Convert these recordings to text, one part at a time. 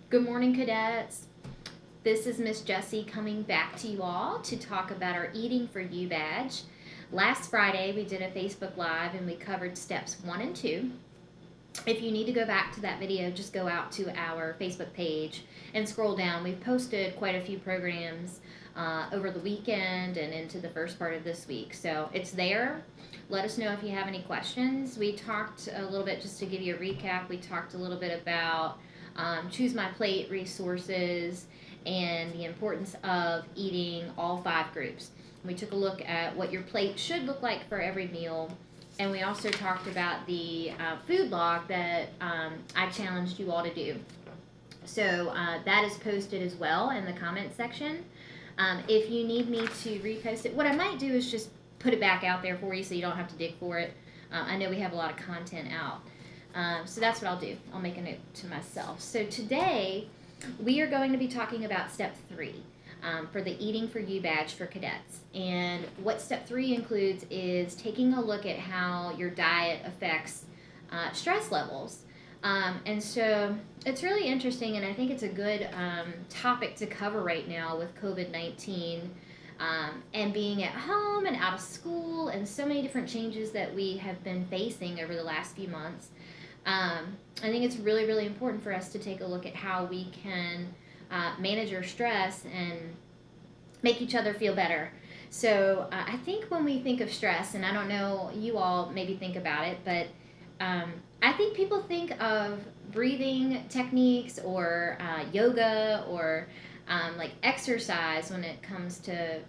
Good morning, cadets. This is Miss Jessie coming back to you all to talk about our Eating for You badge. Last Friday, we did a Facebook Live and we covered steps 1 and 2. If you need to go back to that video, just go out to our Facebook page and scroll down. We've posted quite a few programs over the weekend and into the first part of this week. So it's there. Let us know if you have any questions. We talked a little bit, just to give you a recap, we talked a little bit about Choose My Plate resources and the importance of eating all 5 groups. We took a look at what your plate should look like for every meal, and we also talked about the food log that I challenged you all to do. So that is posted as well in the comment section. If you need me to repost it, what I might do is just put it back out there for you so you don't have to dig for it. I know we have a lot of content out. So that's what I'll do. I'll make a note to myself. So today we are going to be talking about step 3 for the Eating for You badge for cadets. And what step 3 includes is taking a look at how your diet affects stress levels. And so it's really interesting, and I think it's a good topic to cover right now with COVID-19 and being at home and out of school and so many different changes that we have been facing over the last few months. I think it's really, really important for us to take a look at how we can manage our stress and make each other feel better. So I think when we think of stress, and I don't know, you all maybe think about it, but I think people think of breathing techniques or yoga or like exercise when it comes to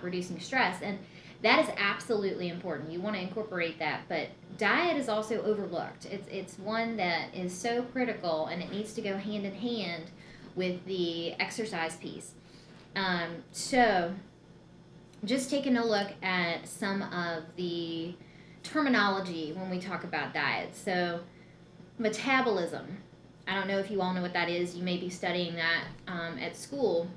reducing stress. And that is absolutely important. You want to incorporate that, but diet is also overlooked. It's one that is so critical, and it needs to go hand in hand with the exercise piece. So just taking a look at some of the terminology when we talk about diet. So metabolism. I don't know if you all know what that is. You may be studying that at school.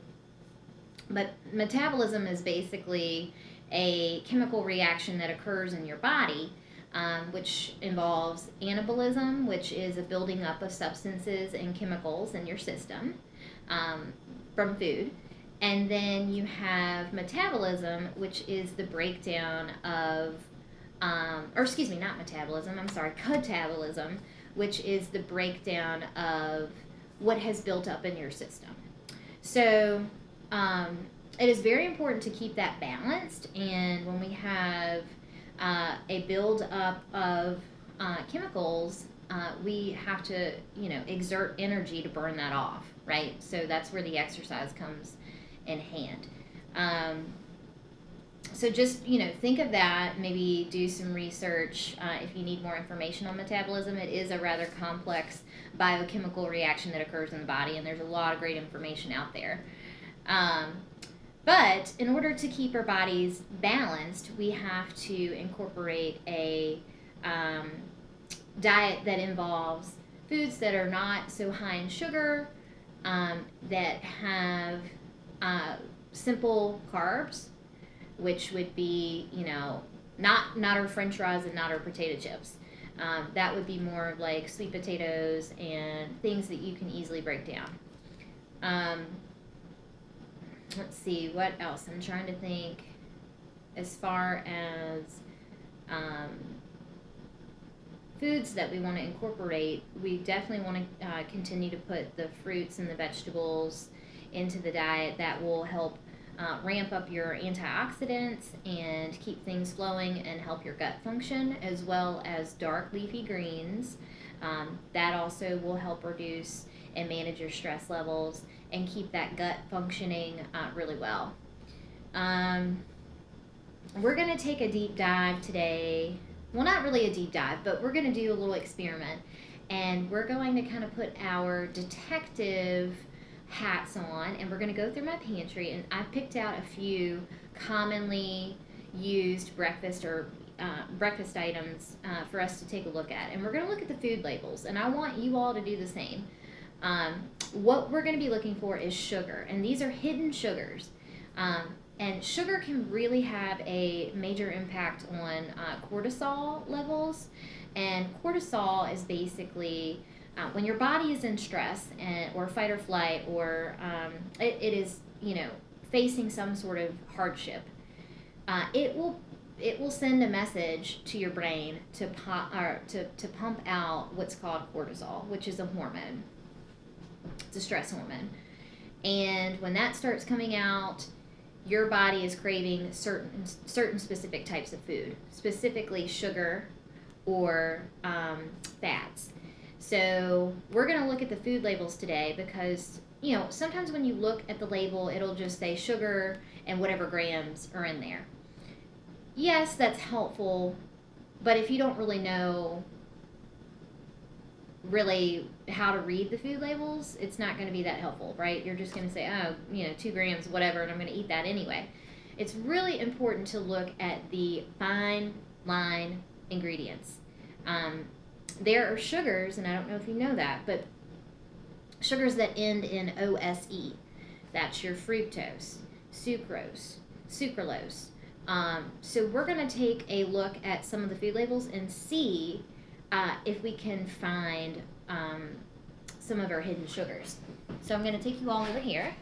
But metabolism is basically a chemical reaction that occurs in your body, which involves anabolism, which is a building up of substances and chemicals in your system from food. And then you have metabolism, which is the breakdown of, or excuse me, not metabolism, I'm sorry, catabolism, which is the breakdown of what has built up in your system. So it is very important to keep that balanced, and when we have a build up of chemicals, we have to, exert energy to burn that off, right? So that's where the exercise comes in hand. So just, think of that, maybe do some research if you need more information on metabolism. It is a rather complex biochemical reaction that occurs in the body, and there's a lot of great information out there. But in order to keep our bodies balanced, we have to incorporate a diet that involves foods that are not so high in sugar, that have simple carbs, which would be, not our french fries and not our potato chips. That would be more like sweet potatoes and things that you can easily break down. Let's see, what else? I'm trying to think as far as foods that we want to incorporate. We definitely want to continue to put the fruits and the vegetables into the diet. That will help ramp up your antioxidants and keep things flowing and help your gut function, as well as dark leafy greens. That also will help reduce and manage your stress levels and keep that gut functioning really well. We're going to take a deep dive today. Well, not really a deep dive, but we're going to do a little experiment. And we're going to kind of put our detective hats on, and we're going to go through my pantry, and I've picked out a few commonly used breakfast items for us to take a look at. And we're going to look at the food labels, and I want you all to do the same. What we're going to be looking for is sugar, and these are hidden sugars. And sugar can really have a major impact on cortisol levels. And cortisol is basically When your body is in stress or fight or flight, or it is, facing some sort of hardship, it will send a message to your brain to pump out what's called cortisol, which is a hormone. It's a stress hormone. And when that starts coming out, your body is craving certain specific types of food, specifically sugar or fats. So we're going to look at the food labels today because, sometimes when you look at the label, it'll just say sugar and whatever grams are in there. Yes, that's helpful, but if you don't really know how to read the food labels, it's not going to be that helpful, right? You're just going to say, 2 grams, whatever, and I'm going to eat that anyway. It's really important to look at the fine line ingredients. There are sugars, and I don't know if you know that, but sugars that end in OSE. That's your fructose, sucrose, sucralose. So we're going to take a look at some of the food labels and see if we can find some of our hidden sugars. So I'm going to take you all over here.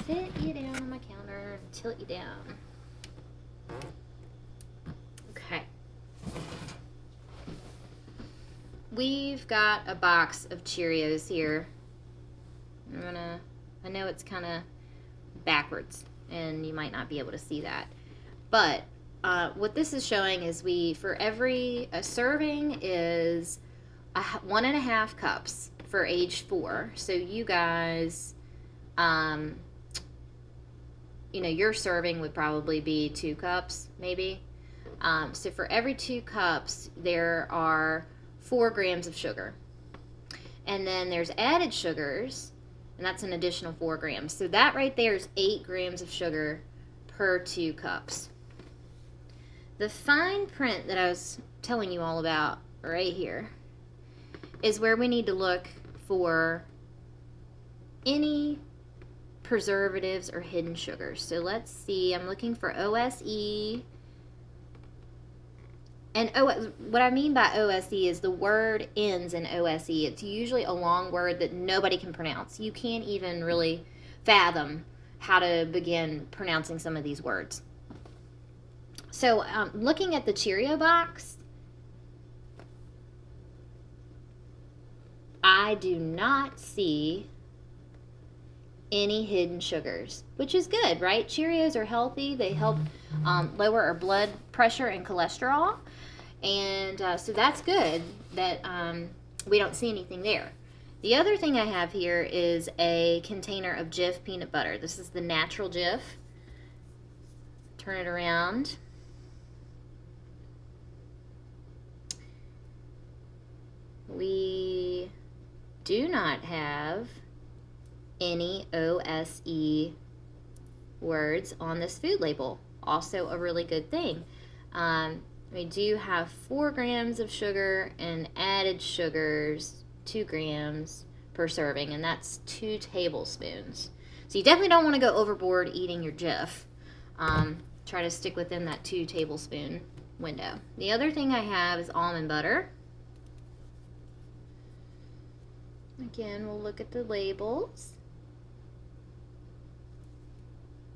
Sit you down on my counter, tilt you down. Okay. We've got a box of Cheerios here. I know it's kind of backwards and you might not be able to see that, but what this is showing is for every a is 1.5 cups for age 4. So you guys, your serving would probably be 2 cups, maybe. So for every 2 cups, there are 4 grams of sugar. And then there's added sugars, and that's an additional 4 grams. So that right there is 8 grams of sugar per 2 cups. The fine print that I was telling you all about right here is where we need to look for any preservatives or hidden sugars. So let's see, I'm looking for OSE. And what I mean by OSE is the word ends in OSE. It's usually a long word that nobody can pronounce. You can't even really fathom how to begin pronouncing some of these words. So looking at the Cheerio box, I do not see any hidden sugars, which is good, right? Cheerios are healthy. They help lower our blood pressure and cholesterol. And so that's good that we don't see anything there. The other thing I have here is a container of Jif peanut butter. This is the natural Jif. Turn it around. We do not have any OSE words on this food label. Also a really good thing. We do have 4 grams of sugar and added sugars, 2 grams per serving, and that's 2 tablespoons. So you definitely don't want to go overboard eating your Jif. Try to stick within that 2 tablespoon window. The other thing I have is almond butter. Again, we'll look at the labels.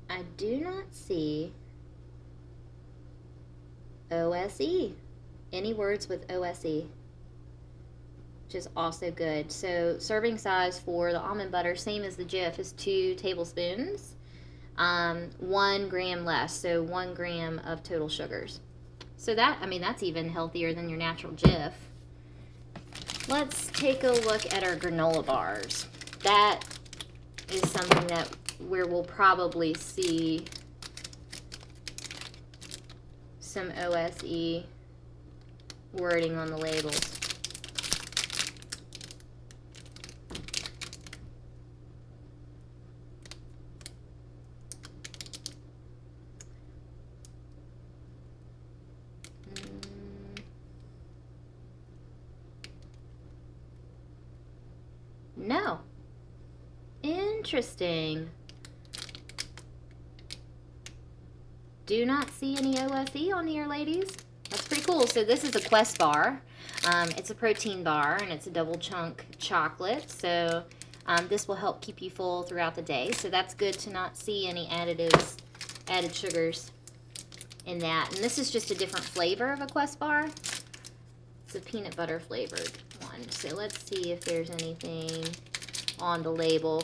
I do not see OSE. Any words with OSE, which is also good. So serving size for the almond butter, same as the Jif, is 2 tablespoons. 1 gram less, so 1 gram of total sugars. So that's even healthier than your natural Jif. Let's take a look at our granola bars. That is something where we'll probably see some OSE wording on the labels. No. Interesting. Do not see any OSE on here, ladies. That's pretty cool. So this is a Quest bar. It's a protein bar, and it's a double chunk chocolate. So this will help keep you full throughout the day. So that's good to not see any added sugars in that. And this is just a different flavor of a Quest bar. It's a peanut butter flavored one. So let's see if there's anything on the label.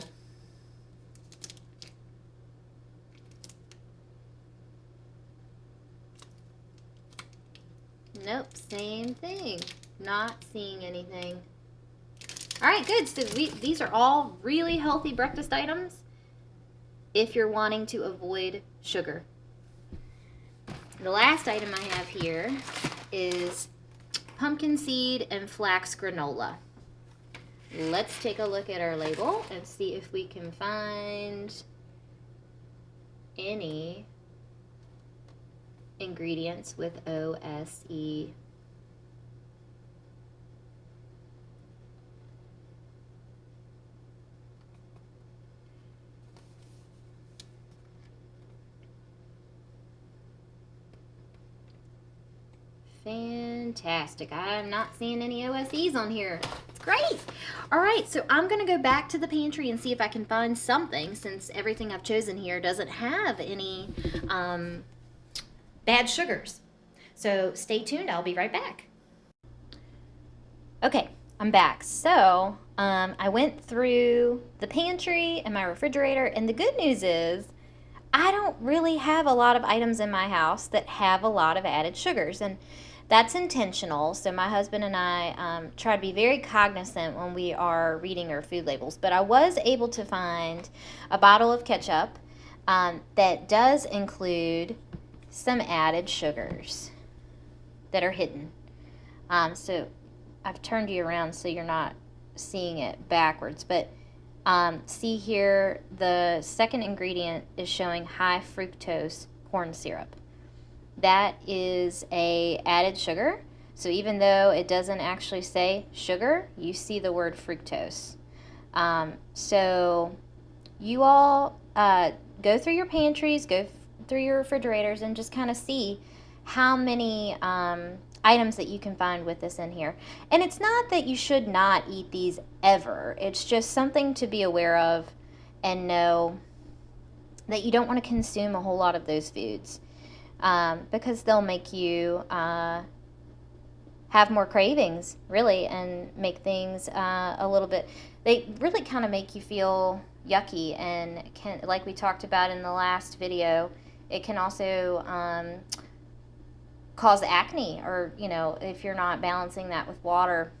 Nope, same thing. Not seeing anything. All right, good. So these are all really healthy breakfast items if you're wanting to avoid sugar. The last item I have here is pumpkin seed and flax granola. Let's take a look at our label and see if we can find any ingredients with OSE. Fantastic. I'm not seeing any OSEs on here. It's great. All right, so I'm going to go back to the pantry and see if I can find something, since everything I've chosen here doesn't have any bad sugars. So stay tuned. I'll be right back. Okay, I'm back. So I went through the pantry and my refrigerator, and the good news is I don't really have a lot of items in my house that have a lot of added sugars, and that's intentional. So my husband and I try to be very cognizant when we are reading our food labels. But I was able to find a bottle of ketchup that does include some added sugars that are hidden. So I've turned you around so you're not seeing it backwards. But see here, the second ingredient is showing high fructose corn syrup. That is a added sugar. So even though it doesn't actually say sugar, you see the word fructose. So you all go through your pantries, go through your refrigerators, and just kind of see how many items that you can find with this in here. And it's not that you should not eat these ever. It's just something to be aware of and know that you don't want to consume a whole lot of those foods. Because they'll make you have more cravings, really, and make things a little bit, they really kind of make you feel yucky, and can, like we talked about in the last video, it can also cause acne, or, you know, if you're not balancing that with water.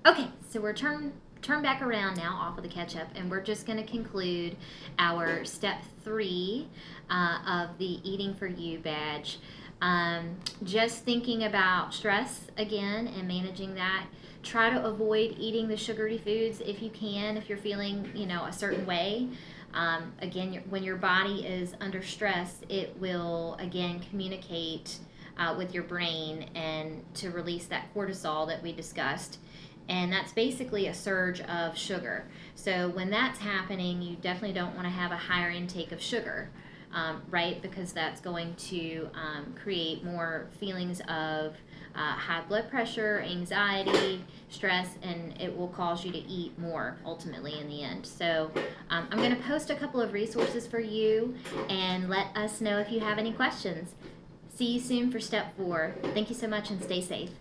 Okay, so we're turn back around now off of the ketchup, and we're just going to conclude our step 3 of the Eating for You badge. Just thinking about stress again and managing that. Try to avoid eating the sugary foods if you can, if you're feeling, you know, a certain way. Again, when your body is under stress, it will again communicate with your brain and to release that cortisol that we discussed. And that's basically a surge of sugar. So when that's happening, you definitely don't want to have a higher intake of sugar, right? Because that's going to create more feelings of high blood pressure, anxiety, stress, and it will cause you to eat more ultimately in the end. So I'm going to post a couple of resources for you, and let us know if you have any questions. See you soon for step 4. Thank you so much, and stay safe.